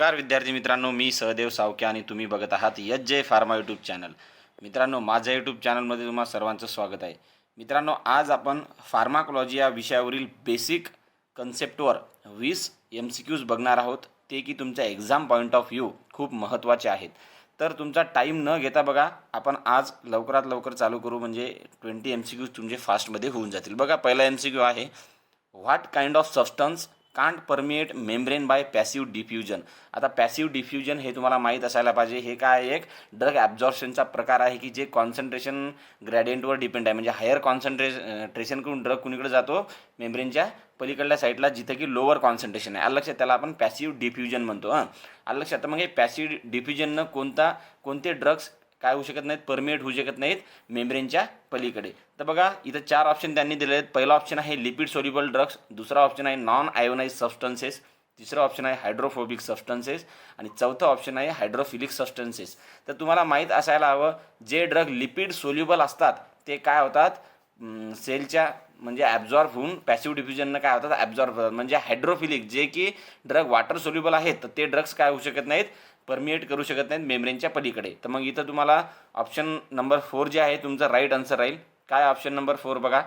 नमस्कार विद्यार्थी मित्रांनो, मी सहदेव सावके आणि तुम्ही बघत आहात एच.जे. Pharma YouTube channel. मित्रांनो, माझ्या यूट्यूब चॅनलमध्ये तुम्हा सर्वांचं स्वागत आहे. मित्रांनो, आज आपण फार्माकोलॉजी या विषयावरील बेसिक कन्सेप्टवर 20 MCQs बघणार आहोत. ते की तुमच्या एक्झाम पॉईंट ऑफ व्ह्यू खूप महत्त्वाचे आहेत. तर तुमचा टाईम न घेता बघा, आपण आज लवकरात लवकर चालू करू, म्हणजे 20 MCQs तुमचे फास्टमध्ये होऊन जातील. बघा, पहिला MCQ आहे, what kind of substance can't permeate membrane by passive diffusion. आता पॅसिव्ह डिफ्युजन हे तुम्हाला माहीत असायला पाहिजे. हे काय, एक ड्रग ॲब्झॉर्प्शनचा प्रकार आहे की जे कॉन्सन्ट्रेशन ग्रॅडियंटवर डिपेंड आहे. म्हणजे हायर कॉन्सन्ट्रेशनकडून ड्रग कुणीकडे जातो, मेम्ब्रेनच्या पलीकडल्या साईडला, जिथं की लोअर कॉन्सन्ट्रेशन आहे. लक्षात, त्याला आपण पॅसिव्ह डिफ्युजन म्हणतो. लक्षात. मग हे पॅसिव्ह डिफ्युजननं कोणते ड्रग्स काय होऊ शकत नाहीत, परमिएट होऊ शकत नाहीत मेम्ब्रेनच्या पलीकडे. तर बघा, इथं 4 ऑप्शन त्यांनी दिले आहेत. पहिला ऑप्शन आहे लिपिड सोल्युबल ड्रग्स, दुसरा ऑप्शन आहे नॉन आयोनाइज सबस्टन्सेस, तिसरा ऑप्शन आहे हायड्रोफोबिक सबस्टन्सेस आणि चौथा ऑप्शन आहे हायड्रोफिलिक सबस्टन्सेस. तर तुम्हाला माहीत असायला हवं, जे ड्रग लिपिड सोल्युबल असतात ते काय होतात, सेलच्या म्हणजे ॲब्झॉर्ब होऊन पॅसिव्ह डिफ्युजननं काय होतात, ॲब्झॉर्ब होतात. म्हणजे हायड्रोफिलिक, जे की ड्रग वॉटर सोल्युबल आहेत, तर ते ड्रग्स काय होऊ शकत नाहीत, परमिएट करू शकत नाहीत मेम्ब्रेनच्या पलीकडे. तर मग इथं तुम्हाला ऑप्शन नंबर 4 जे आहे तुमचं राईट आन्सर राहील. काय ऑप्शन नंबर 4 बघा,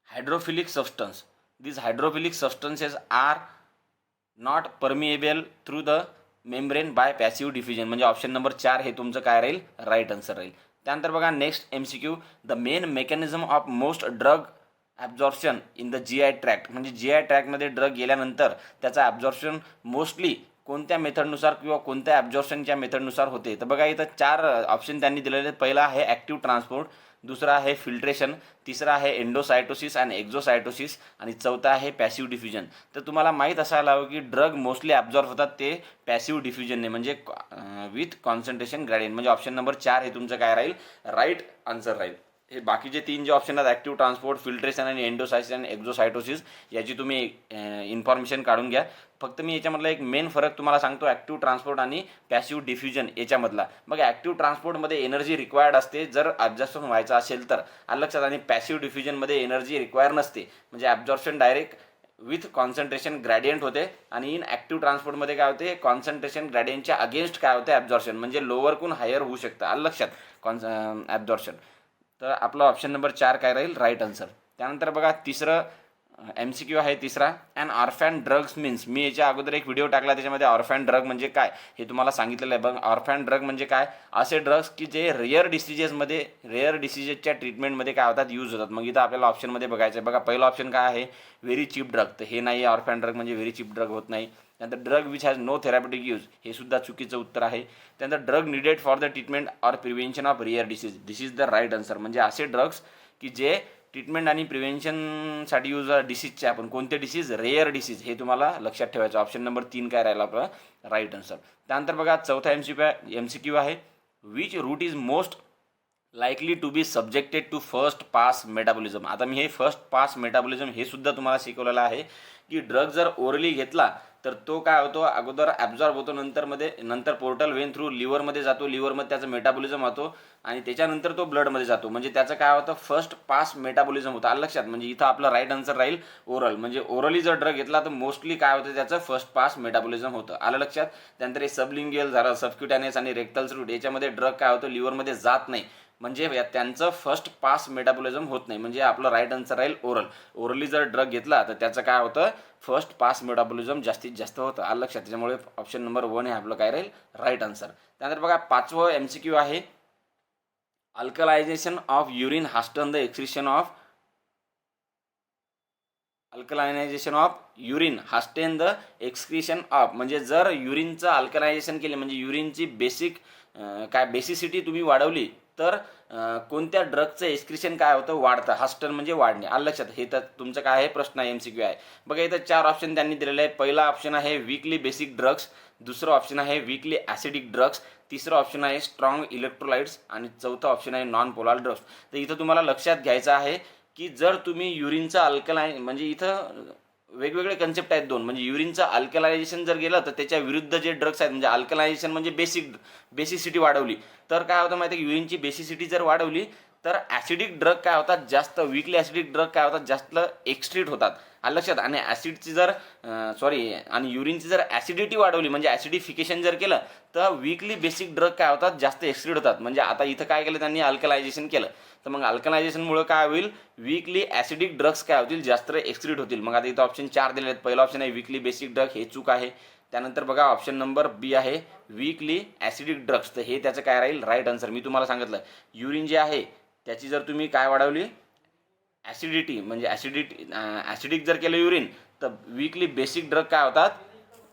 hydrophilic substance. these hydrophilic substances are not permeable through the membrane by passive diffusion. म्हणजे ऑप्शन नंबर 4 हे तुमचं काय राहील, राईट आन्सर राहील. त्यानंतर बघा next MCQ, the main mechanism of most drug absorption in the GI tract. म्हणजे GI ट्रॅक्टमध्ये drug गेल्यानंतर त्याचं ॲब्झॉर्प्शन मोस्टली कोणत्या मेथडनुसार किंवा कोणत्या ॲब्झॉर्प्शनच्या मेथडनुसार होते. तर बघा, इथं 4 ऑप्शन त्यांनी दिलेले आहेत. पहिला आहे ॲक्टिव्ह ट्रान्सपोर्ट, दुसरा आहे फिल्ट्रेशन, तिसरा आहे एंडोसायटोसिस आणि एक्झोसायटोसिस आणि चौथा आहे पॅसिव्ह डिफ्युजन. तर तुम्हाला माहीत असायला हवं की ड्रग मोस्टली ॲब्झॉर्ब होतात ते पॅसिव्ह डिफ्युजनने, म्हणजे विथ कॉन्सन्ट्रेशन ग्रॅडियंट. म्हणजे ऑप्शन नंबर 4 हे तुमचं काय राहील, राईट आन्सर राहील. हे बाकीचे 3 जे ऑप्शन आहेत, ॲक्टिव्ह ट्रान्सपोर्ट, फिल्ट्रेशन आणि एंडोसायसिस आणि एक्झोसायटोसिस, याची तुम्ही इन्फॉर्मेशन काढून घ्या. फक्त मी याच्यामधला एक मेन फरक तुम्हाला सांगतो, ॲक्टिव्ह ट्रान्सपोर्ट आणि पॅसिव्ह डिफ्युजन याच्यामधला. मग ॲक्टिव्ह ट्रान्सपोर्टमध्ये एनर्जी रिक्वायर्ड असते जर ॲब्झॉर्प्शन व्हायचं असेल तर, लक्षात. आणि पॅसिव्ह डिफ्युजनमध्ये एनर्जी रिक्वायर नसते, म्हणजे absorption direct with concentration gradient होते. आणि इन ॲक्टिव्ह ट्रान्सपोर्टमध्ये काय होते, कॉन्सन्ट्रेशन ग्रॅडियंटच्या अगेन्स्ट काय होते, ॲब्झॉर्प्शन, म्हणजे लोअरकून हायर होऊ शकतं. लक्षात, ॲब्झॉर्प्शन. तर आपला ऑप्शन नंबर 4 काय राहील, राईट आन्सर. त्यानंतर बघा, तिसरं MCQ आहे तिसरा, अँड ऑर्फॅन ड्रग्स मीन्स. मी याच्या अगोदर एक व्हिडिओ टाकला, त्याच्यामध्ये ऑर्फॅन ड्रग म्हणजे काय हे तुम्हाला सांगितलेलं आहे. बघ, ऑर्फॅन ड्रग म्हणजे काय, असे ड्रग्स की जे रेअर डिसिजेसच्या ट्रीटमेंटमध्ये काय होतात, यूज होतात. मग इथं आपल्याला ऑप्शनमध्ये बघायचं आहे. बघा, पहिलं ऑप्शन काय आहे, व्हेरी चीप ड्रग. तर हे नाही, ऑर्फॅन ड्रग म्हणजे व्हेरी चीप ड्रग होत नाही. त्यानंतर drug which has no therapeutic use, हे सुद्धा चुकीचं उत्तर आहे. त्यानंतर drug needed for the treatment or prevention of rare disease, this is the right answer. म्हणजे असे ड्रग्स की जे ट्रीटमेंट आणि प्रिव्हेन्शनसाठी यूज डिसीजचे, आपण कोणते डिसीज, रेअर डिसीज, हे तुम्हाला लक्षात ठेवायचं. ऑप्शन नंबर 3 काय राहिला आपला, राईट आन्सर. त्यानंतर बघा, चौथा MCQ आहे, which route is most likely to be subjected to first pass metabolism. आता मी हे फर्स्ट पास मेटाबॉलिझम हे सुद्धा तुम्हाला शिकवलेलं आहे की ड्रग जर ओरली घेतला तर तो काय होतो, अगोदर ॲब्झॉर्ब होतो, नंतर पोर्टल वेन थ्रू लिव्हरमध्ये जातो, लिव्हरमध्ये त्याचं मेटाबॉलिझम होतो आणि त्याच्यानंतर तो ब्लडमध्ये जातो. म्हणजे त्याचं काय होतं, फर्स्ट पास मेटाबॉलिझम होतं. लक्षात. म्हणजे इथं आपलं राईट आन्सर राहील ओरल. म्हणजे ओरली जर ड्रग घेतला तर मोस्टली काय होतं, त्याचं फर्स्ट पास मेटाबॉलिझम होतं. आलं लक्षात. त्यानंतर हे सबलिंगियल झालं, सबक्युटॅनियस आणि रेक्टल्स रूट, याच्यामध्ये ड्रग काय होतं, लिव्हरमध्ये जात नाही, म्हणजे त्यांचं फर्स्ट पास मेटाबॉलिझम होत नाही. म्हणजे आपलं राईट आन्सर राहील ओरल. ओरली जर ड्रग घेतला तर त्याचं काय होतं, फर्स्ट पास मेटाबॉलिझम जास्तीत जास्त होतं. आलं लक्षात. त्याच्यामुळे ऑप्शन नंबर 1 हे आपलं काय राहील, राईट आन्सर. त्यानंतर बघा, 5वं MCQ आहे, alkalization of urine hastens the excretion of alkalinization of urine hastens the excretion of. म्हणजे जर युरिनचं अल्कलायझेशन केले, म्हणजे युरिनची बेसिसिटी तुम्ही वाढवली, तर कोणत्या ड्रगचं एक्सक्रिशन काय होतं, वाढतं. हास्टन म्हणजे वाढणे. आलं लक्षात. हे तर तुमचं काय आहे, प्रश्न आहे, MCQ आहे. बघा, इथं 4 ऑप्शन त्यांनी दिलेले आहे. पहिला ऑप्शन आहे वीकली बेसिक ड्रग्स, दुसरं ऑप्शन आहे वीकली ॲसिडिक ड्रग्स, तिसरं ऑप्शन आहे स्ट्रॉंग इलेक्ट्रोलाइट्स आणि चौथं ऑप्शन आहे नॉन पोलार ड्रग्स. तर इथं तुम्हाला लक्षात घ्यायचं आहे की जर तुम्ही युरिनचं अल्कलाइन, म्हणजे इथं वेगवेगळे कन्सेप्ट आहेत 2. म्हणजे युरिनचं अल्कलायझेशन जर गेलं तर त्याच्या विरुद्ध जे ड्रग्स आहेत, म्हणजे अल्कलायझेशन म्हणजे बेसिसिटी वाढवली, तर काय होतं माहिती आहे की युरिनची बेसिसिटी जर वाढवली तर ॲसिडिक ड्रग काय होतात, जास्त वीकली ॲसिडिक ड्रग काय होतात, जास्त एक्स्ट्रीट होतात. लक्षात. आणि ॲसिडची जर आणि युरिनची जर ॲसिडिटी वाढवली म्हणजे ॲसिडिफिकेशन जर केलं तर वीकली बेसिक ड्रग काय होतात, जास्त एक्सक्रीड होतात. म्हणजे आता इथं काय केलं त्यांनी, अल्कलायझेशन केलं, तर मग अल्कलायझेशनमुळे काय होईल, वीकली ॲसिडिक ड्रग्स काय होतील, जास्त एक्सक्रीड होतील. मग आता इथं ऑप्शन 4 दिले आहेत. पहिला ऑप्शन आहे वीकली बेसिक ड्रग, हे चूक आहे. त्यानंतर बघा ऑप्शन नंबर बी आहे वीकली ॲसिडिक ड्रग्स, तर हे त्याचं काय राहील, राईट आन्सर. मी तुम्हाला सांगितलं युरिन जे आहे त्याची जर तुम्ही काय वाढवली, ॲसिडिटी, म्हणजे ॲसिडिक जर केलं युरिन तर वीकली बेसिक ड्रग काय होतात,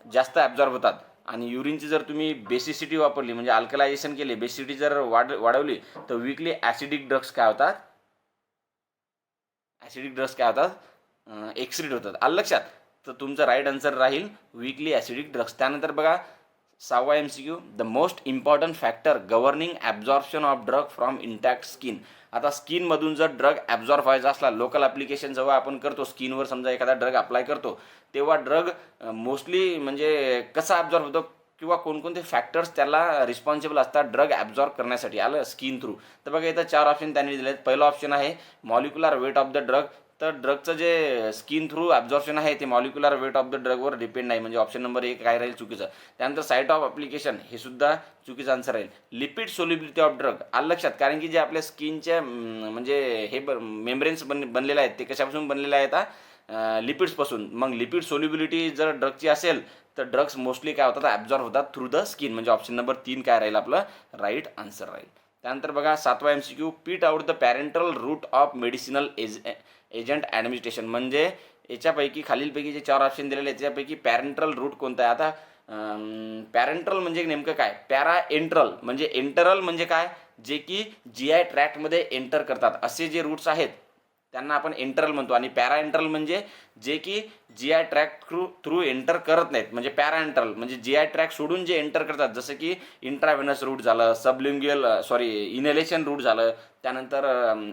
जास्त ॲब्झॉर्ब होतात. आणि युरिनची जर तुम्ही बेसिसिटी वापरली म्हणजे अल्कलायझेशन केले, बेसिसिटी जर वाढवली तर वीकली ॲसिडिक ड्रग्स काय होतात, एक्सक्रीड होतात. आलं लक्षात. तर तुमचं राईट आन्सर राहील वीकली ॲसिडिक ड्रग्स. त्यानंतर बघा 6वा MCQ, the most important factor governing absorption of drug from intact skin. आता स्किनमधून जर ड्रग ॲब्झॉर्ब व्हायचा असला, लोकल ॲप्लिकेशन जेव्हा आपण करतो स्किनवर, समजा एखादा ड्रग अप्लाय करतो, तेव्हा ड्रग मोस्टली म्हणजे कसा ॲब्झॉर्ब होतो किंवा कोणकोणते फॅक्टर्स त्याला रिस्पॉन्सिबल असतात ड्रग ॲब्झॉर्ब करण्यासाठी, आलं, स्किन थ्रू. तर बघा इथं 4 ऑप्शन त्यांनी दिले आहेत. पहिलं ऑप्शन आहे molecular weight of the drug, तर ड्रगचं जे स्किन थ्रू ॲब्झॉर्प्शन आहे ते मॉलिक्युलर वेट ऑफ द ड्रगवर डिपेंड नाही, म्हणजे ऑप्शन नंबर 1 काय राहील, चुकीचं. त्यानंतर साईट ऑफ ॲप्लिकेशन, हे सुद्धा चुकीचं आन्सर राहील. लिपिड सोल्युबिलिटी ऑफ ड्रग, आलं लक्षात, कारण की जे आपल्या स्किनच्या म्हणजे हे मेम्ब्रेन्स बनलेले आहेत ते कशापासून बनलेले आहेत, लिपिड्सपासून. मग लिपिड सोल्युबिलिटी जर ड्रगची असेल तर ड्रग्स मोस्टली काय होतात, ॲब्झॉर्ब होतात थ्रू द स्किन, म्हणजे ऑप्शन नंबर 3 काय राहील आपलं, राईट आन्सर राहील. त्यानंतर बघा 7वा MCQ, pick out the parenteral route of medicinal agent administration, म्हणजे याच्यापैकी खालीलपैकी जे 4 ऑप्शन दिलेले आहेत त्याच्यापैकी पॅरेंटल रूट कोणता आहे. आता पॅरेंटल म्हणजे नेमकं काय, पॅरा एंटरल म्हणजे एंटरल म्हणजे काय, जे की GI ट्रॅक्टमध्ये एंटर करतात असे जे रूट्स आहेत त्यांना आपण एंटरल म्हणतो. आणि पॅरा एंटरल म्हणजे जे की GI ट्रॅक थ्रू एंटर करत नाहीत, म्हणजे पॅरा एंटरल म्हणजे GI ट्रॅक सोडून जे एंटर करतात, जसं की इंट्राव्हेनस रूट झालं, इनहेलेशन रूट झालं, त्यानंतर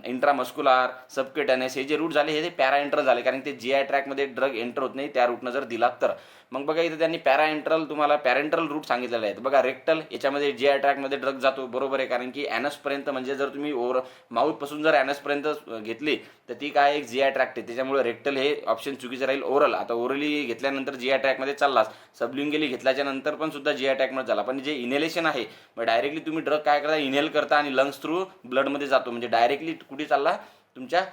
इंट्रामस्क्युलर, सबक्युटेनियस, हे जे रूट झाले हे पॅरा एंटरल झाले, कारण ते GI ट्रॅकमध्ये ड्रग एंटर होत नाही त्या रूटनं जर दिला तर. मग बघा इथं त्यांनी पॅरा एंटरल तुम्हाला पॅरेंटल रूट सांगितलेले आहेत. बघा रेक्टल, याच्यामध्ये GI ट्रॅकमध्ये ड्रग जातो, बरोबर आहे, कारण की ॲनसपर्यंत, म्हणजे जर तुम्ही माउथपासून जर ॲनसपर्यंत घेतली तर ती काय एक GI ट्रॅक्ट आहे, त्याच्यामुळे रेक्टल हे ऑप्शन चुकीचं राहील. ओरल, आता ओरली घेतल्यानंतर GI ट्रॅकमध्ये चाललाच, सबलिंगली घेतल्याच्या नंतर पण सुद्धा GI ट्रॅकमध्ये झाला. पण जे इनहेलेशन आहे मग डायरेक्टली तुम्ही ड्रग काय करता, इनहेल करता आणि लंग्स थ्रू ब्लडमध्ये जातो, म्हणजे डायरेक्टली कुठे चालला, तुमच्या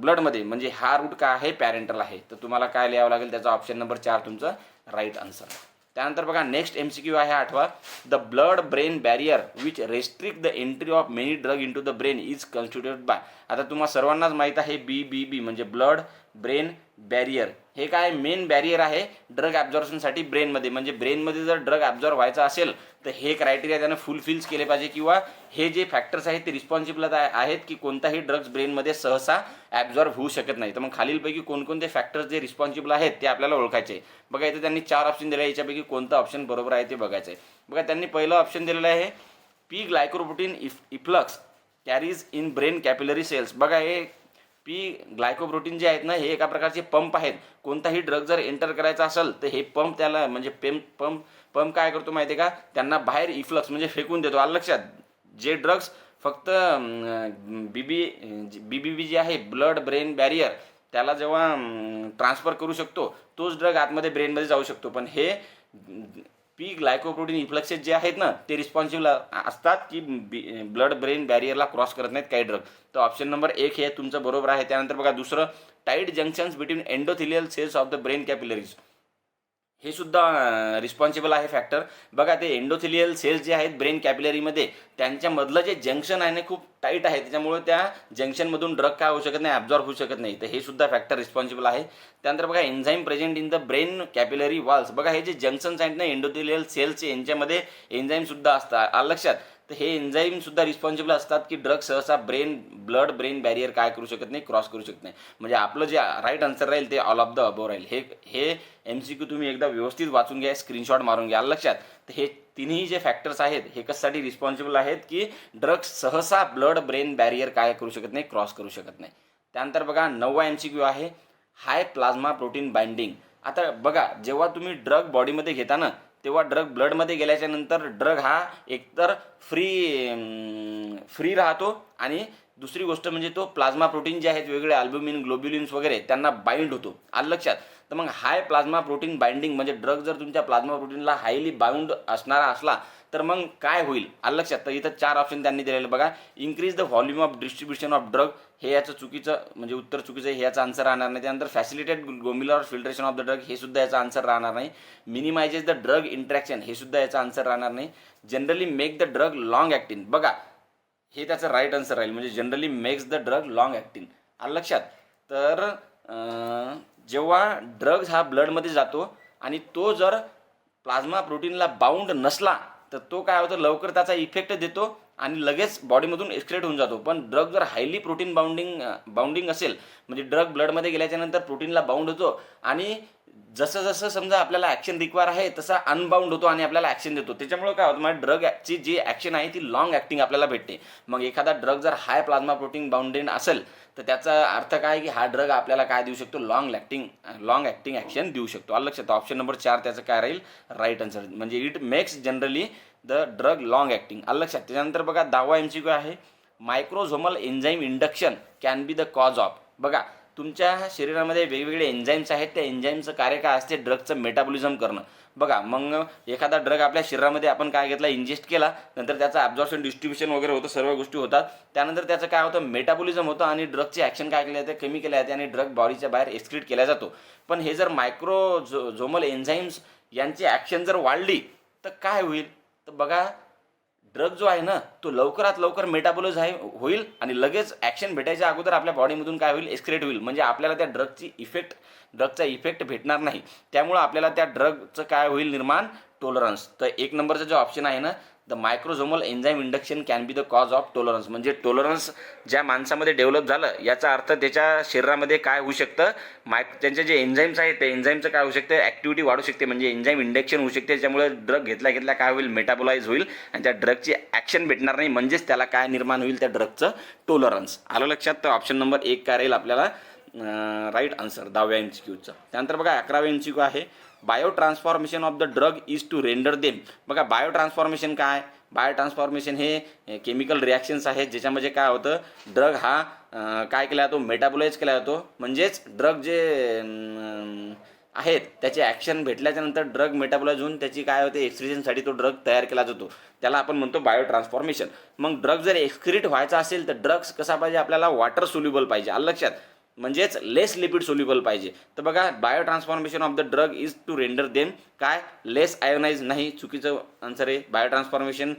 ब्लडमध्ये, म्हणजे हा रूट काय आहे, पॅरेंटल आहे. तर तुम्हाला काय लिहावं लागेल, त्याचा ऑप्शन नंबर 4 तुमचं राईट आन्सर. त्यानंतर बघा नेक्स्ट MCQ आहे 8वा, the blood brain barrier which restrict the entry of many drug into the brain is constituted by. आता तुम्हाला सर्वांनाच माहीत आहे BBB म्हणजे ब्लड ब्रेन बॅरियर, हे काय मेन बॅरियर आहे ड्रग ॲब्झॉर्प्शनसाठी ब्रेनमध्ये. म्हणजे ब्रेनमध्ये जर ड्रग ॲब्झॉर्ब व्हायचा असेल तर हे क्रायटेरिया त्यानं फुलफिल्स केले पाहिजे, किंवा हे जे फॅक्टर्स आहेत ते रिस्पॉन्सिबल आहेत की कोणताही ड्रग्स ब्रेनमध्ये सहसा ॲब्झॉर्ब होऊ शकत नाही. तर मग खालीलपैकी कोणकोणते फॅक्टर्स जे रिस्पॉन्सिबल आहेत ते आपल्याला ओळखायचे. बघा इथे त्यांनी 4 ऑप्शन दिले आहे, याच्यापैकी कोणतं ऑप्शन बरोबर आहे ते बघायचं आहे. बघा त्यांनी पहिलं ऑप्शन दिलेलं आहे P glycoprotein efflux carries in brain capillary cells. बघा हे पी ग्लायकोप्रोटीन जे आहेत ना, हे एका प्रकारचे पंप आहेत. कोणताही ड्रग जर एंटर करायचा असेल तर हे पंप त्याला म्हणजे पंप काय करतो माहिती आहे का, त्यांना बाहेर इफ्लक्स म्हणजे फेकून देतो. आलं लक्षात. जे ड्रग्स फक्त BBB जे आहे ब्लड ब्रेन बॅरियर त्याला जेव्हा ट्रान्सफर करू शकतो तोच ड्रग आतमध्ये ब्रेनमध्ये जाऊ शकतो, पण हे पी ग्लायकोप्रोटीन इफ्लक्सेस जे आहेत ना ते रिस्पॉन्सिबल असतात की ब्लड ब्रेन बॅरियरला क्रॉस करत नाहीत काही ड्रग. तर ऑप्शन नंबर 1 हे तुमचं बरोबर आहे. त्यानंतर बघा दुसरं, tight junctions between endothelial cells of the brain capillaries, हे सुद्धा रिस्पॉन्सिबल आहे फॅक्टर. बघा ते एंडोथिलियल सेल्स जे आहेत ब्रेन कॅपिलरीमध्ये त्यांच्यामधलं जे जंक्शन आहे ना खूप टाईट आहे, त्याच्यामुळे त्या जंक्शनमधून ड्रग काय होऊ शकत नाही, ॲब्झॉर्ब होऊ शकत नाही. तर हे सुद्धा फॅक्टर रिस्पॉन्सिबल आहे. त्यानंतर बघा enzyme present in the brain capillary walls. बघा हे जे जंक्शन्स आहेत ना एंडोथिलियल सेल्सचे, यांच्यामध्ये एन्झाईम सुद्धा असतात. आलं लक्षात. तर हे एन्झाईम सुद्धा रिस्पॉन्सिबल असतात की ड्रग सहसा ब्लड ब्रेन बॅरियर काय करू शकत नाही, क्रॉस करू शकत नाही. म्हणजे आपलं जे राईट आन्सर राहील ते ऑल ऑफ द अबोव राहील. हे MCQ तुम्ही एकदा व्यवस्थित वाचून घ्या, स्क्रीनशॉट मारून घ्या. लक्षात. तर हे तिन्ही जे फॅक्टर्स आहेत हे कशासाठी रिस्पॉन्सिबल आहेत की ड्रग्स सहसा ब्लड ब्रेन बॅरियर काय करू शकत नाही, क्रॉस करू शकत नाही. त्यानंतर बघा 9वा MCQ आहे हाय प्लाझ्मा प्रोटीन बाइंडिंग. आता बघा जेव्हा तुम्ही ड्रग बॉडीमध्ये घेता ना तेव्हा ड्रग ब्लडमध्ये गेल्याच्या नंतर ड्रग हा एकतर फ्री राहतो आणि दुसरी गोष्ट म्हणजे तो प्लाझ्मा प्रोटीन जे आहेत वेगवेगळे अल्ब्युमिन ग्लोब्युलिन्स वगैरे त्यांना बाइंड होतो, आलं लक्षात. तर मग हाय प्लाझ्मा प्रोटीन बाइंडिंग म्हणजे ड्रग जर तुमच्या प्लाझ्मा प्रोटीनला हायली बाउंड असणारा असला तर मग काय होईल, आलं लक्षात. तर इथं 4 ऑप्शन त्यांनी दिलेले बघा. Increase the volume of distribution of drug, हे याचं चुकीचं म्हणजे उत्तर चुकीचं आहे, हे याचा आन्सर राहणार नाही. त्यानंतर facilitate glomerular filtration of the drug, हे सुद्धा याचा आन्सर राहणार नाही. मिनिमायझेस द ड्रग इंट्रॅक्शन, हे सुद्धा याचा आन्सर राहणार नाही. Generally make the drug long acting, बघा हे त्याचं राईट आन्सर राहील, म्हणजे generally makes the drug long acting, आलं लक्षात. तर जेव्हा ड्रग्ज हा ब्लडमध्ये जातो आणि तो जर प्लाझ्मा प्रोटीनला बाउंड नसला तर तो काय होतं, लवकर त्याचा इफेक्ट देतो आणि लगेच बॉडीमधून एक्सक्रेट होऊन जातो. पण ड्रग जर हायली प्रोटीन बाउंडिंग असेल म्हणजे ड्रग ब्लडमध्ये गेल्याच्या नंतर प्रोटीनला बाउंड होतो आणि जसं जसं समजा आपल्याला ॲक्शन रिक्वायर आहे तसा अनबाउंड होतो आणि आपल्याला ॲक्शन देतो. त्याच्यामुळे काय होतं, म्हणजे ड्रगची जी ॲक्शन आहे ती लॉंग ॲक्टिंग आपल्याला भेटते. मग एखादा ड्रग जर हाय प्लाझ्मा प्रोटीन बाउंडेड असेल तर त्याचा अर्थ काय की हा ड्रग आपल्याला काय देऊ शकतो, लॉंग ॲक्टिंग ॲक्शन देऊ शकतो, आलं लक्षात. ऑप्शन नंबर 4 त्याचं काय राहील, राईट आन्सर, म्हणजे it makes generally the drug long acting, आलं लक्षात. त्याच्यानंतर बघा 10वा MCQ आहे, microsomal enzyme induction can be the cause of. बघा तुमच्या शरीरामध्ये वेगवेगळे एन्झाईम्स आहेत, त्या एन्झाईमचं कार्य काय असते, ड्रगचं मेटाबॉलिझम करणं. बघा मग एखादा ड्रग आपल्या शरीरामध्ये आपण काय घेतला, इंजेस्ट केला, नंतर त्याचं ॲब्झॉर्प्शन डिस्ट्रीब्युशन वगैरे होतं, सर्व गोष्टी होतात. त्यानंतर त्याचं काय होतं, मेटाबॉलिझम होतं आणि ड्रगची ॲक्शन काय केली जाते, कमी केल्या जाते आणि ड्रग बॉडीच्या बाहेर एक्सक्रीट केला जातो. पण हे जर मायक्रोझोमल एन्झाईम्स यांची ॲक्शन जर वाढली तर काय होईल, तर बघा ड्रग जो आहे ना तो लवकरात लवकर मेटाबॉलाइज होईल आणि लगेच ॲक्शन भेटायच्या अगोदर आपल्या बॉडीमधून काय होईल, एक्सक्रेट होईल. म्हणजे आपल्याला त्या ड्रगचा इफेक्ट भेटणार नाही. त्यामुळं आपल्याला त्या ड्रगचं काय होईल, निर्माण टॉलरन्स. तर 1 नंबरचा जो ऑप्शन आहे ना, the microsomal enzyme induction can be the cause of tolerance, म्हणजे टॉलरन्स ज्या माणसामध्ये डेव्हलप झालं याचा अर्थ त्याच्या शरीरामध्ये काय होऊ शकतं, त्यांचे जे एन्झाईम्स आहेत त्या एन्झाईमचं काय होऊ शकतं, ॲक्टिव्हिटी वाढू शकते, म्हणजे एन्झाईम इंडक्शन होऊ शकते. त्याच्यामुळे ड्रग घेतल्या काय होईल, मेटाबॉलाइज होईल आणि त्या ड्रगची ॲक्शन भेटणार नाही, म्हणजेच त्याला काय निर्माण होईल, त्या ड्रगचं टॉलरन्स, आलं लक्षात. तर ऑप्शन नंबर 1 काय राहील आपल्याला राईट आन्सर 10व्या MCQचं. त्यानंतर बघा 11वा MCQ आहे, biotransformation of the drug is to render them. बघा बायो ट्रान्सफॉर्मेशन काय, बायो ट्रान्सफॉर्मेशन हे केमिकल रिॲक्शन्स आहेत ज्याच्यामध्ये काय होतं, ड्रग हा काय केला जातो, मेटाबॉलाइज केला जातो. म्हणजेच ड्रग जे आहेत त्याचे ॲक्शन भेटल्याच्या नंतर ड्रग मेटाबॉलाइज होऊन त्याची काय होते, एक्सक्रिशनसाठी तो ड्रग तयार केला जातो, त्याला आपण म्हणतो बायो ट्रान्सफॉर्मेशन. मग ड्रग जर एक्सक्रीट व्हायचा असेल तर ड्रग्स कसा पाहिजे, आपल्याला वॉटर सोल्युबल पाहिजे, आलं लक्षात, म्हणजेच लेस लिपिड सोल्युबल पाहिजे. तर बघा biotransformation of the drug is to render them काय, लेस आयोनाइज, नाही चुकीचं आन्सर आहे. बायो ट्रान्सफॉर्मेशन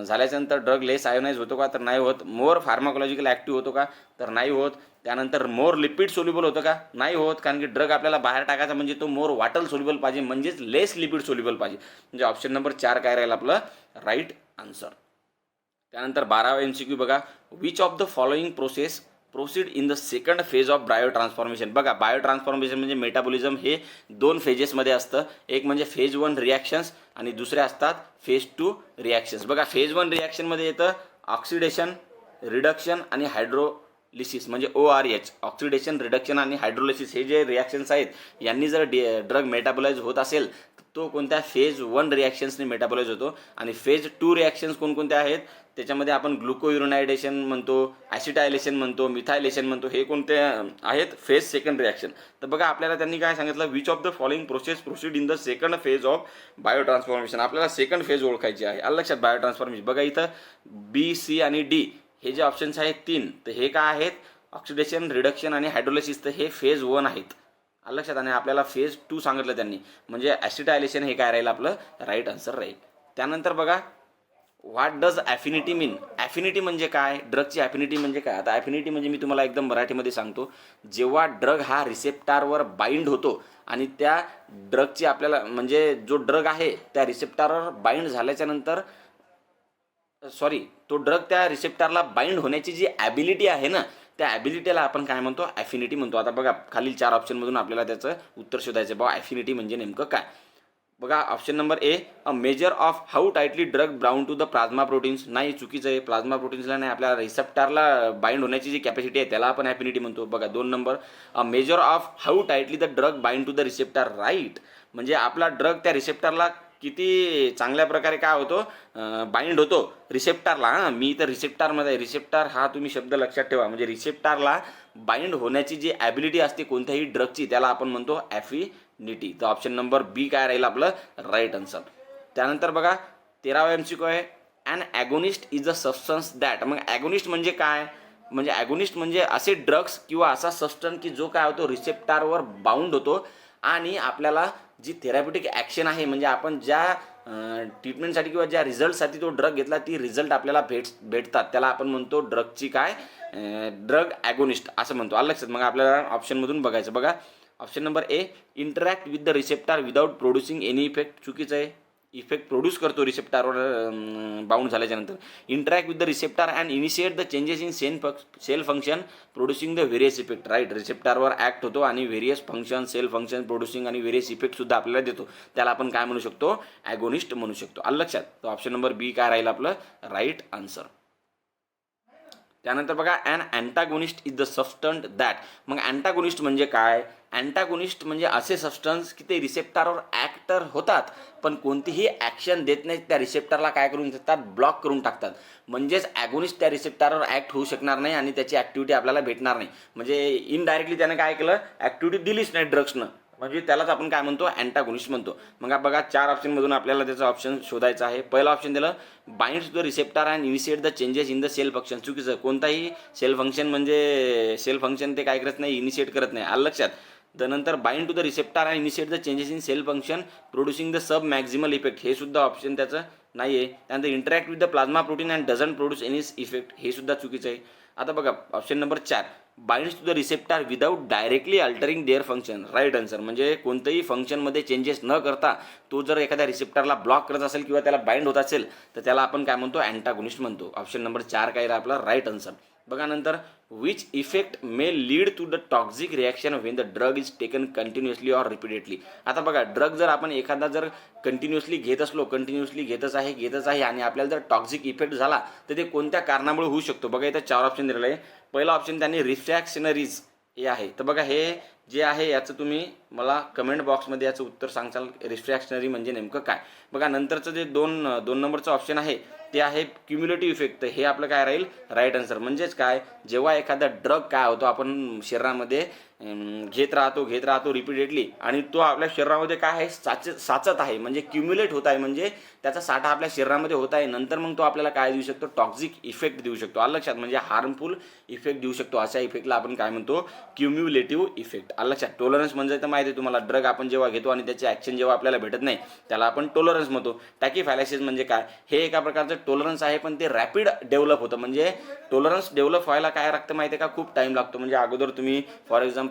झाल्याच्यानंतर ड्रग लेस आयोनाइज होतो का, तर नाही होत. मोर फार्माकोलॉजिकल ॲक्टिव्ह होतो का, तर नाही होत. त्यानंतर मोर लिपिड सोल्युबल होतं का, नाही होत, कारण की ड्रग आपल्याला बाहेर टाकायचा म्हणजे तो मोर वॉटर सोल्युबल पाहिजे, म्हणजेच लेस लिपिड सोल्युबल पाहिजे. म्हणजे ऑप्शन नंबर 4 काय राहील आपलं राईट आन्सर. त्यानंतर 12वा MCQ बघा, which of the following process proceed in the second phase of bio transformation. बघा बायो ट्रान्सफॉर्मेशन म्हणजे मेटाबॉलिझम हे 2 फेजेसमध्ये असतं, एक म्हणजे फेज 1 रिॲक्शन्स आणि दुसरे असतात फेज 2 रिॲक्शन्स. बघा फेज 1 रिॲक्शनमध्ये येतं ऑक्सिडेशन, रिडक्शन आणि हायड्रोलिसिस, म्हणजे ORH, ऑक्सिडेशन, रिडक्शन आणि हायड्रोलिसिस. हे जे रिॲक्शन्स आहेत यांनी जर ड्रग मेटाबॉलाइज होत असेल तो कोणत्या फेज 1 रिॲक्शन्सने मेटाबॉलाइज होतो. आणि फेज 2 रिॲक्शन्स कोणकोणत्या आहेत, त्याच्यामध्ये आपण ग्लुकोयुरोनायडेशन म्हणतो, ॲसिटायलेशन म्हणतो, मिथायलेशन म्हणतो, हे कोणते आहेत, फेज 2 रिॲक्शन. तर बघा आपल्याला त्यांनी काय सांगितलं, which of the following process proceed in the second phase of bio transformation. आपल्याला सेकंड फेज ओळखायची आहे, आलं लक्षात. बायो ट्रान्सफॉर्मेशन बघा इथं B, C आणि D हे जे ऑप्शन्स आहेत 3, तर हे काय आहेत, ऑक्सिडेशन, रिडक्शन आणि हायड्रोलिसिस, तर हे फेज 1 आहेत, आलं लक्षात. आणि आपल्याला फेज 2 सांगितलं त्यांनी, म्हणजे ॲसिटायलेशन हे काय राहील आपलं राईट आन्सर राहील. त्यानंतर बघा व्हॉट डज ॲफिनिटी मीन. ॲफिनिटी म्हणजे काय, ड्रगची ॲफिनिटी म्हणजे काय. आता ॲफिनिटी म्हणजे मी तुम्हाला एकदम मराठीमध्ये सांगतो, जेव्हा ड्रग हा रिसेप्टारवर बाइंड होतो आणि त्या ड्रगची आपल्याला म्हणजे जो ड्रग आहे त्या रिसेप्टारवर बाइंड झाल्याच्या नंतर तो ड्रग त्या रिसेप्टारला बाइंड होण्याची जी ॲबिलिटी आहे ना, त्या ॲबिलिटीला आपण काय म्हणतो, ॲफिनिटी म्हणतो. आता बघा खालील 4 ऑप्शनमधून आपल्याला त्याचं उत्तर शोधायचं, बघा ॲफिनिटी म्हणजे नेमकं काय. बघा option number A, a measure of how tightly drug bound to the plasma proteins. नाही चुकीचं आहे, प्लाझ्मा प्रोटीन्सला नाही, आपल्या रिसेप्टारला बाइंड होण्याची जी कॅपॅसिटी आहे त्याला आपण ॲफिनिटी म्हणतो. बघा 2 number, a measure of how tightly the drug bind to the receptor. Right, म्हणजे आपला ड्रग त्या रिसेप्टारला किती चांगल्या प्रकारे काय होतो, बाइंड होतो रिसेप्टारला. मी तर रिसेप्टारमध्ये, रिसेप्टार हा तुम्ही शब्द लक्षात ठेवा. म्हणजे रिसेप्टारला बाइंड होण्याची जी ॲबिलिटी असते कोणत्याही ड्रगची त्याला आपण म्हणतो ॲफिनिटी. तर ऑप्शन नंबर बी काय राहील आपलं राईट आन्सर. त्यानंतर बघा 13वा MCQ आहे, an agonist is a substance that. मग ॲगोनिस्ट म्हणजे काय, म्हणजे ॲगोनिस्ट म्हणजे असे ड्रग्स किंवा असा सबस्टन्स की जो काय होतो रिसेप्टारवर बाउंड होतो आणि आपल्याला जी थेरॅप्युटिक ॲक्शन आहे, म्हणजे आपण ज्या ट्रीटमेंटसाठी किंवा ज्या रिझल्टसाठी तो ड्रग घेतला ती रिझल्ट आपल्याला भेटतात त्याला आपण म्हणतो ड्रगची काय, ड्रग ॲगोनिस्ट असं म्हणतो. आलं लक्षात. मग आपल्याला ऑप्शनमधून बघायचं. बघा option number A, interact with the receptor without producing any effect. चुकीचं आहे. इफेक्ट प्रोड्यूस करतो रिसेप्टारवर बाउंड झाल्याच्यानंतर. Interact with the receptor and initiate the changes in cell function producing the various effect. Right, रिसेप्टारवर ॲक्ट होतो आणि various function, cell function producing आणि various effect सुद्धा आपल्याला देतो. त्याला आपण काय म्हणू शकतो, ॲगोनिस्ट म्हणू शकतो. आलं लक्षात. तर ऑप्शन नंबर बी काय राहील आपलं राईट आन्सर. त्यानंतर बघा an antagonist is the substance that. मग अँटागोनिस्ट म्हणजे काय, अँटागोनिस्ट म्हणजे असे सबस्टन्स की ते रिसेप्टारवर ॲक्टर होतात पण कोणतीही ॲक्शन देत नाहीत, त्या रिसेप्टारला काय करून देतात, ब्लॉक करून टाकतात. म्हणजेच ॲगोनिस्ट त्या रिसेप्टारवर ॲक्ट होऊ शकणार नाही आणि त्याची ॲक्टिव्हिटी आपल्याला भेटणार नाही. म्हणजे इनडायरेक्टली त्याने काय केलं, ॲक्टिव्हिटी दिलीच नाही ड्रग्सनं, म्हणजे त्यालाच आपण काय म्हणतो, अँटागोनिस्ट म्हणतो. मग बघा 4 ऑप्शनमधून आपल्याला त्याचं ऑप्शन शोधायचं आहे. पहिलं ऑप्शन दिलं binds the receptor and initiate the changes in the cell function. चुकीचं. कोणताही सेल फंक्शन म्हणजे सेल फंक्शन ते काय करत नाही, इनिशिएट करत नाही. आलं लक्षात. त्यानंतर bind to the receptor and initiate the changes in cell function producing the submaximal effect. हे सुद्धा ऑप्शन त्याचं नाही आहे. त्यानंतर interact with the plasma protein and doesn't produce any effect. हे सुद्धा चुकीचं आहे. आता बघा option number 4, binds to the receptor without directly altering their function. Right answer. म्हणजे कोणत्याही फंक्शनमध्ये चेंजेस न करता तो जर एखाद्या रिसेप्टारला ब्लॉक करत असेल किंवा त्याला बाइंड होत असेल तर त्याला आपण काय म्हणतो, अँटागोनिस्ट म्हणतो. ऑप्शन नंबर 4 काय आपला राईट आन्सर. बघा नंतर which effect may lead to the toxic reaction when the drug is taken continuously or repeatedly. आता बघा ड्रग जर आपण एखादा जर कंटिन्युअसली घेत असलो, कंटिन्युअसली घेतच आहे आणि आपल्याला जर टॉक्झिक इफेक्ट झाला तर ते कोणत्या कारणामुळे होऊ शकतो. बघा इथं 4 ऑप्शन दिलेलं आहे. पहिला ऑप्शन त्यांनी रिफ्रॅक्शनरीज हे आहे. तर बघा हे जे आहे याचं तुम्ही मला कमेंट बॉक्समध्ये याचं उत्तर सांगचाल, रिफ्रॅक्शनरी म्हणजे नेमकं काय. बघा नंतरचं जे दोन नंबरचं ऑप्शन आहे ते आहे क्युम्युलेटिव्ह इफेक्ट. हे आपलं काय राहील राईट आन्सर. म्हणजेच काय, जेव्हा एखादा ड्रग काय होतो आपण शरीरामध्ये घेत राहतो रिपीटेडली आणि तो आपल्या शरीरामध्ये काय आहे साचत आहे, म्हणजे क्युम्युलेट होत आहे, म्हणजे त्याचा साठा आपल्या शरीरामध्ये होत आहे. नंतर मग तो आपल्याला काय देऊ शकतो, टॉक्झिक इफेक्ट देऊ शकतो. आलं लक्षात. म्हणजे हार्मफुल इफेक्ट देऊ शकतो. अशा इफेक्टला आपण काय म्हणतो, क्युम्युलेटिव्ह इफेक्ट. आलं लक्षात. टॉलरन्स म्हणजे तर माहिती आहे तुम्हाला, ड्रग आपण जेव्हा घेतो आणि त्याची ॲक्शन जेव्हा आपल्याला भेटत नाही त्याला आपण टॉलरन्स म्हणतो. टॅकीफायलॅसिस म्हणजे काय, हे एका प्रकारचं टॉलरन्स आहे पण ते रॅपिड डेव्हलप होतं. म्हणजे टॉलरन्स डेव्हलप व्हायला काय लागतं माहिती आहे का, खूप टाईम लागतो. म्हणजे अगोदर तुम्ही फॉर एक्झाम्पल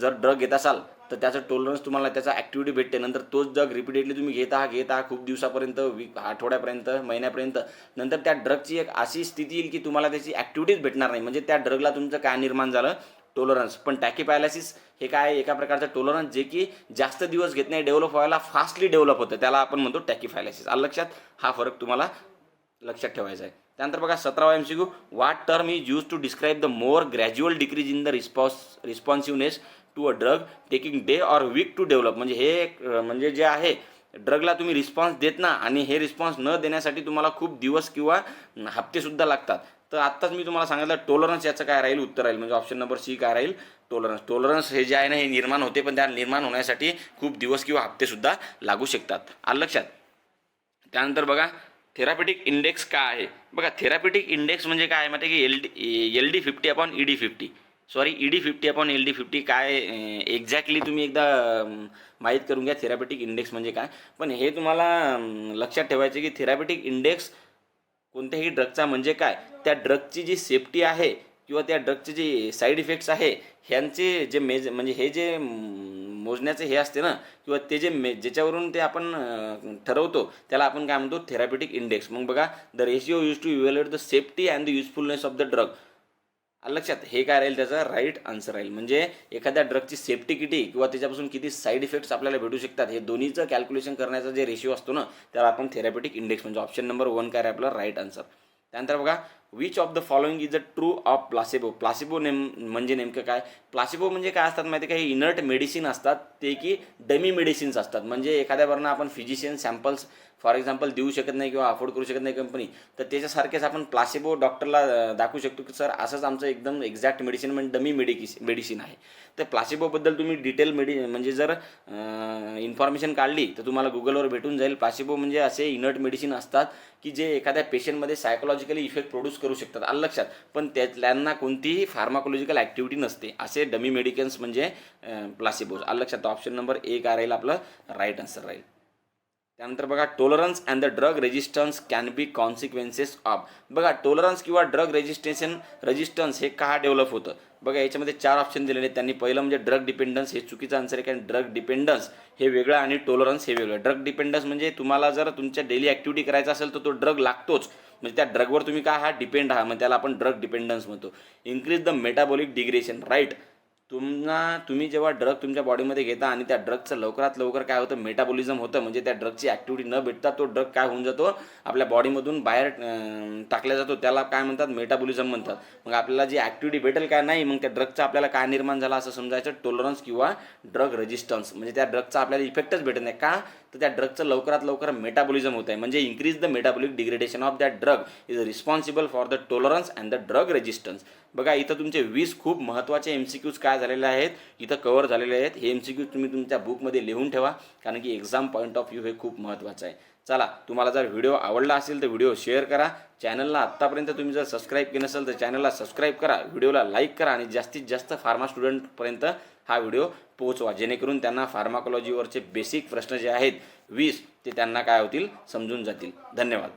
जर ड्रग घेत असाल तर त्याचं टॉलरन्स तुम्हाला त्याचा ॲक्टिव्हिटी भेटते. नंतर तोच ड्रग रिपीटेडली तुम्ही घेता खूप दिवसापर्यंत, आठवड्यापर्यंत, महिन्यापर्यंत, नंतर त्या ड्रगची एक अशी स्थिती येईल की तुम्हाला त्याची ॲक्टिव्हिटीज भेटणार नाही. म्हणजे त्या ड्रगला तुमचं काय निर्माण झालं, टॉलरन्स. पण टॅकीफायलॅसिस हे काय, एका प्रकारचं टॉलरन्स जे की जास्त दिवस घेत नाही डेव्हलप व्हायला, फास्टली डेव्हलप होतं, त्याला आपण म्हणतो टॅकीफायलॅसिस. आलं लक्षात. हा फरक तुम्हाला लक्षात ठेवायचा आहे. त्यानंतर बघा 17वा MCQ, what term is use to describe the more gradual decrease in the responsiveness to a drug taking day or week to develop. म्हणजे हे म्हणजे जे आहे ड्रगला तुम्ही रिस्पॉन्स देत ना आणि हे रिस्पॉन्स न देण्यासाठी तुम्हाला खूप दिवस किंवा हप्तेसुद्धा लागतात. तर आत्ताच मी तुम्हाला सांगितलं टॉलरन्स याचं काय राहील उत्तर राहील. म्हणजे ऑप्शन नंबर सी काय राहील, टॉलरन्स. टॉलरन्स हे जे आहे ना हे निर्माण होते पण त्या निर्माण होण्यासाठी खूप दिवस किंवा हप्तेसुद्धा लागू शकतात. आलं लक्षात. त्यानंतर बघा थेरापेटिक इंडेक्स काय आहे. बघा थेरापेटिक इंडेक्स म्हणजे काय माहिती आहे की LD50/ED50, सॉरी ED50/LD50 काय एक्झॅक्टली तुम्ही एकदा माहीत करून घ्या थेरापेटिक इंडेक्स म्हणजे काय. पण हे तुम्हाला लक्षात ठेवायचं की थेरापेटिक इंडेक्स कोणत्याही ड्रगचा म्हणजे काय, त्या ड्रगची जी सेफ्टी आहे किंवा त्या ड्रगचे जे साईड इफेक्ट्स आहे ह्यांचे जे म्हणजे हे जे मोजण्याचे हे असते ना किंवा ते जे ज्याच्यावरून ते आपण ठरवतो त्याला आपण काय म्हणतो, थेरापेटिक इंडेक्स. मग बघा the ratio use to evaluate the safety and the usefulness of the drug. लक्षात. हे काय राहील त्याचा राईट आन्सर राहील. म्हणजे एखाद्या ड्रगची सेफ्टी किती किंवा त्याच्यापासून किती साईड इफेक्ट्स आपल्याला भेटू शकतात हे दोन्हीचं कॅल्क्युलेशन करण्याचा जे रेशिओ असतो ना त्याला आपण थेरापेटिक इंडेक्स म्हणजे ऑप्शन नंबर 1 काय आपला राईट आन्सर. त्यानंतर बघा which of the following is a true of placebo. Placebo म्हणजे नेमकं काय? प्लासिबो म्हणजे काय असतात माहिती काही इनर्ट मेडिसिन असतात ते, की डमी मेडिसिन्स असतात. म्हणजे एखाद्यावरनं आपण फिजिशियन सॅम्पल्स फॉर एक्झाम्पल देऊ शकत नाही किंवा अफोर्ड करू शकत नाही कंपनी, तर त्याच्यासारखेच आपण प्लासिबो डॉक्टरला दाखवू शकतो की सर असंच आमचं एकदम एक्झॅक्ट मेडिसिन म्हणजे डमी मेडिसिन आहे. तर प्लासिबोबद्दल तुम्ही डिटेल म्हणजे जर इन्फॉर्मेशन काढली तर तुम्हाला गुगलवर भेटून जाईल. प्लासिबो म्हणजे असे इनर्ट मेडिसिन असतात की जे एखाद्या पेशंटमध्ये सायकोलॉजिकली इफेक्ट प्रोड्यूस करू शकतात, आलं लक्षात, पण त्यांना कोणतीही फार्माकोलॉजिकल ॲक्टिव्हिटी नसते. असे डमी मेडिकन्स म्हणजे प्लासिबोज, आलं लक्षात. ऑप्शन नंबर 1 काय राहील आपलं राईट आन्सर राहील. त्यानंतर बघा tolerance and the drug resistance can be consequences of. बघा टॉलरन्स किंवा ड्रग रेजिस्टन्स हे का डेव्हलप होतं? बघा याच्यामध्ये 4 ऑप्शन दिलेले आहेत त्यांनी. पहिलं म्हणजे ड्रग डिपेंडन्स, हे चुकीचं आन्सर आहे, कारण ड्रग डिपेंडन्स हे वेगळं आणि टॉलरन्स हे वेगळं. ड्रग डिपेंडन्स म्हणजे तुम्हाला जर तुमच्या डेली ॲक्टिव्हिटी करायचा असेल तर तो ड्रग लागतोच, म्हणजे त्या ड्रगवर तुम्ही काय हा डिपेंड आहात, मग त्याला आपण ड्रग डिपेंडन्स म्हणतो. Increase the metabolic degradation, right. तुम्ही जेव्हा ड्रग तुमच्या बॉडीमध्ये घेता आणि त्या ड्रगचं लवकरात लवकर काय होतं मेटाबॉलिझम होतं, म्हणजे त्या ड्रगची ॲक्टिव्हिटी न भेटता तो ड्रग काय होऊन जातो आपल्या बॉडीमधून बाहेर टाकला जातो, त्याला काय म्हणतात मेटाबॉलिझम म्हणतात. मग आपल्याला जी ॲक्टिव्हिटी भेटेल काय नाही, मग त्या ड्रगचा आपल्याला काय निर्माण झाला असं समजायचं टॉलरन्स किंवा ड्रग रेजिस्टन्स, म्हणजे त्या ड्रगचा आपल्याला इफेक्टच भेटत नाही. का? तर त्या ड्रगचं लवकरात लवकर मेटाबॉलिझम होत आहे, म्हणजे increase the metabolic degradation of that drug is responsible for the tolerance and the drug resistance. बघा इथं तुमचे 20 खूप महत्त्वाचे MCQs काय झालेले आहेत इथं कव्हर झालेले आहेत. हे MCQ तुम्ही तुमच्या बुकमध्ये लिहून ठेवा, कारण की एक्झाम पॉईंट ऑफ व्ह्यू हे खूप महत्त्वाचं आहे. चला, तुम्हाला जर व्हिडिओ आवडला असेल तर व्हिडिओ शेअर करा. चॅनलला आत्तापर्यंत तुम्ही जर सबस्क्राईब केलं नसेल तर चॅनलला सबस्क्राईब करा, व्हिडिओला लाईक करा आणि जास्तीत जास्त फार्मा स्टुडंटपर्यंत हा व्हिडिओ पोहोचवा, जेणेकरून त्यांना फार्माकोलॉजीवरचे बेसिक प्रश्न जे आहेत 20 ते त्यांना काय होतील समजून जातील. धन्यवाद.